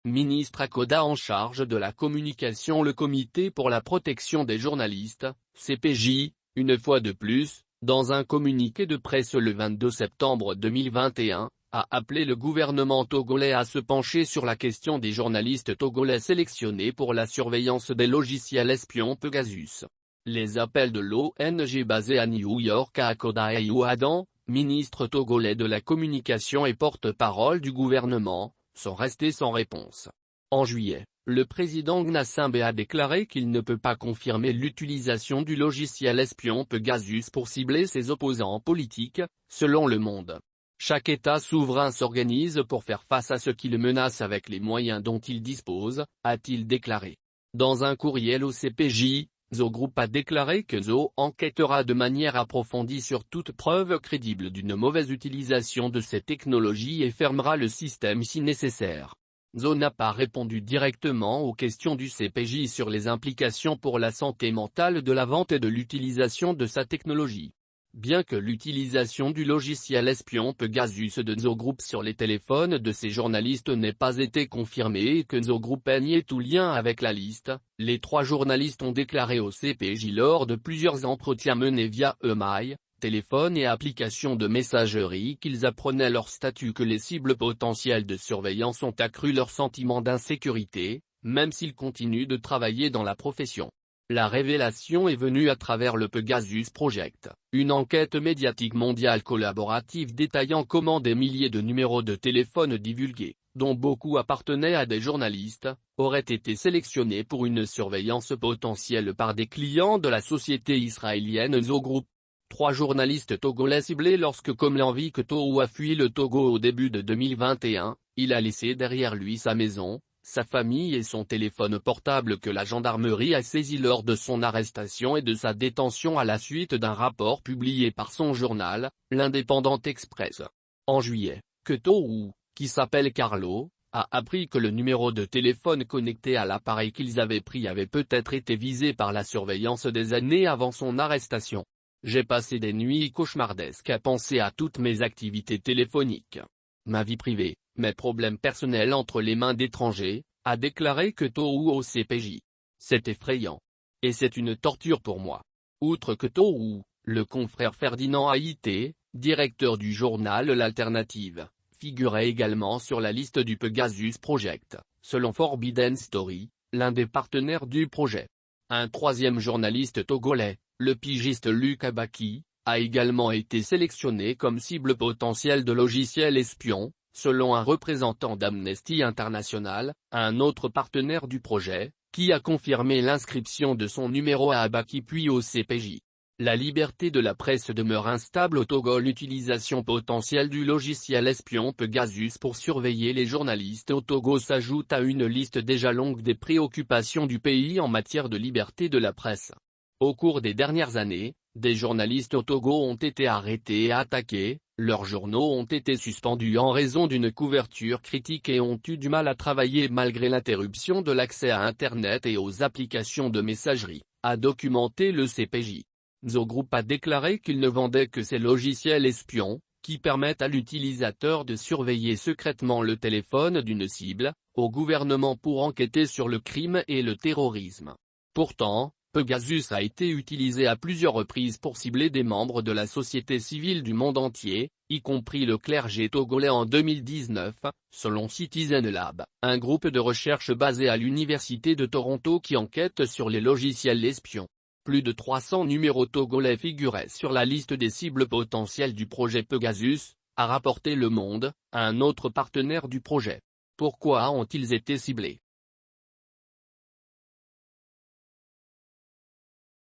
ministre à Koda en charge de la communication. Le Comité pour la protection des journalistes, CPJ, une fois de plus, dans un communiqué de presse le 22 septembre 2021, a appelé le gouvernement togolais à se pencher sur la question des journalistes togolais sélectionnés pour la surveillance des logiciels espions Pegasus. Les appels de l'ONG basée à New York à Koda Ayou Adam, ministre togolais de la communication et porte-parole du gouvernement, sont restés sans réponse. En juillet, le président Gnassingbé a déclaré qu'il ne peut pas confirmer l'utilisation du logiciel espion Pegasus pour cibler ses opposants politiques, selon Le Monde. Chaque État souverain s'organise pour faire face à ce qui le menace avec les moyens dont il dispose, a-t-il déclaré. Dans un courriel au CPJ, Zo Group a déclaré que Zo enquêtera de manière approfondie sur toute preuve crédible d'une mauvaise utilisation de ces technologies et fermera le système si nécessaire. Zo n'a pas répondu directement aux questions du CPJ sur les implications pour la santé mentale de la vente et de l'utilisation de sa technologie. Bien que l'utilisation du logiciel espion Pegasus de Zo Group sur les téléphones de ces journalistes n'ait pas été confirmée et que Zo Group ait nié tout lien avec la liste, les 3 journalistes ont déclaré au CPJ lors de plusieurs entretiens menés via email, téléphone et applications de messagerie qu'ils apprenaient leur statut, que les cibles potentielles de surveillance ont accru leur sentiment d'insécurité, même s'ils continuent de travailler dans la profession. La révélation est venue à travers le Pegasus Project, une enquête médiatique mondiale collaborative détaillant comment des milliers de numéros de téléphone divulgués, dont beaucoup appartenaient à des journalistes, auraient été sélectionnés pour une surveillance potentielle par des clients de la société israélienne Zo Group. 3 journalistes togolais ciblés lorsque, comme l'envie que Tohou a fui le Togo au début de 2021, il a laissé derrière lui sa maison, sa famille et son téléphone portable que la gendarmerie a saisi lors de son arrestation et de sa détention à la suite d'un rapport publié par son journal, l'Indépendant Express. En juillet, que Tohou, qui s'appelle Carlo, a appris que le numéro de téléphone connecté à l'appareil qu'ils avaient pris avait peut-être été visé par la surveillance des années avant son arrestation. J'ai passé des nuits cauchemardesques à penser à toutes mes activités téléphoniques. Ma vie privée, mes problèmes personnels entre les mains d'étrangers, a déclaré que Tohou au CPJ. C'est effrayant. Et c'est une torture pour moi. Outre que Tohou, le confrère Ferdinand Haïté, directeur du journal L'Alternative, figurait également sur la liste du Pegasus Project, selon Forbidden Story, l'un des partenaires du projet. Un 3e journaliste togolais, le pigiste Luc Abaki, a également été sélectionné comme cible potentielle de logiciels espions, selon un représentant d'Amnesty International, un autre partenaire du projet, qui a confirmé l'inscription de son numéro à Abaki puis au CPJ. La liberté de la presse demeure instable au Togo. L'utilisation potentielle du logiciel espion Pegasus pour surveiller les journalistes au Togo s'ajoute à une liste déjà longue des préoccupations du pays en matière de liberté de la presse. Au cours des dernières années, des journalistes au Togo ont été arrêtés et attaqués, leurs journaux ont été suspendus en raison d'une couverture critique et ont eu du mal à travailler malgré l'interruption de l'accès à Internet et aux applications de messagerie, a documenté le CPJ. Zo Group a déclaré qu'il ne vendait que ces logiciels espions, qui permettent à l'utilisateur de surveiller secrètement le téléphone d'une cible, au gouvernement pour enquêter sur le crime et le terrorisme. Pourtant, Pegasus a été utilisé à plusieurs reprises pour cibler des membres de la société civile du monde entier, y compris le clergé togolais en 2019, selon Citizen Lab, un groupe de recherche basé à l'Université de Toronto qui enquête sur les logiciels espions. Plus de 300 numéros togolais figuraient sur la liste des cibles potentielles du projet Pegasus, a rapporté Le Monde, un autre partenaire du projet. Pourquoi ont-ils été ciblés ?